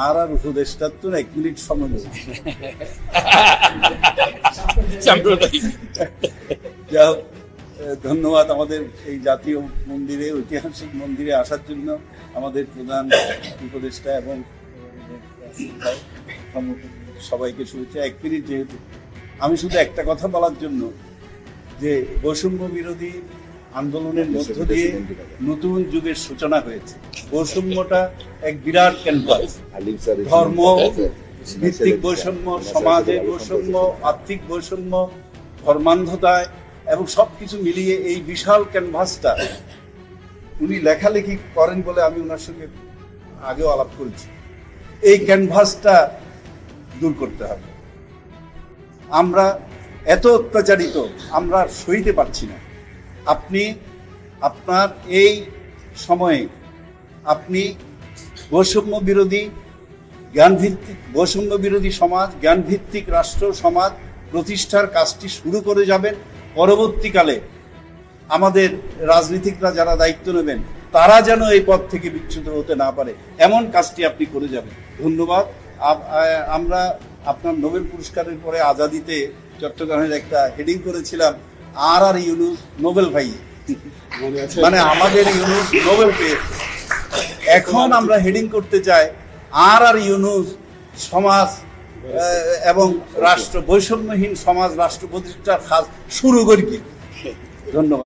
আর উপদেষ্টার তো 1 মিনিট সময় নেই। ধন্যবাদ আমাদের এই জাতীয় মন্দিরে, ঐতিহাসিক মন্দিরে আসার জন্য আমাদের প্রধান উপদেষ্টা এবং সবাইকে শুভেচ্ছা। 1 মিনিট যেহেতু, আমি শুধু একটা কথা বলার জন্য যে বৈষম্য বিরোধী আন্দোলনের মধ্য দিয়ে নতুন যুগের সূচনা হয়েছে। বৈষম্যটা এক বিরাট ক্যানভাস, ধর্ম ভিত্তিক বৈষম্য, সমাজের বৈষম্য, আর্থিক বৈষম্য, ধর্মান্ধতায় এবং সবকিছু মিলিয়ে এই বিশাল ক্যানভাসটা উনি লেখালেখি করেন বলে আমি ওনার সঙ্গে আগেও আলাপ করেছি। এই ক্যানভাসটা দূর করতে হবে। আমরা এত অত্যাচারিত, আমরা সইতে পারছি না। আপনি আপনার এই সময়ে আপনি বৈষম্য বিরোধী, জ্ঞানভিত্তিক বৈষম্য বিরোধী সমাজ, জ্ঞানভিত্তিক রাষ্ট্র সমাজ প্রতিষ্ঠার কাজটি শুরু করে যাবেন। পরবর্তীকালে আমাদের রাজনীতিকরা যারা দায়িত্ব নেবেন তারা যেন এই পথ থেকে বিচ্যুত হতে না পারে, এমন কাজটি আপনি করে যাবেন। ধন্যবাদ। আমরা আপনার নোবেল পুরস্কারের পরে আজাদিতে চট্টগ্রামের একটা হেডিং করেছিলাম, আর ইউনুস নোবেল ভাই, মানে আমাদের ইউনুস নোবেল পেয়েছে। এখন আমরা হেডিং করতে চাই, আর ইউনুস সমাজ এবং রাষ্ট্র বৈষম্যহীন সমাজ রাষ্ট্র প্রতিষ্ঠার কাজ শুরু করি। ধন্যবাদ।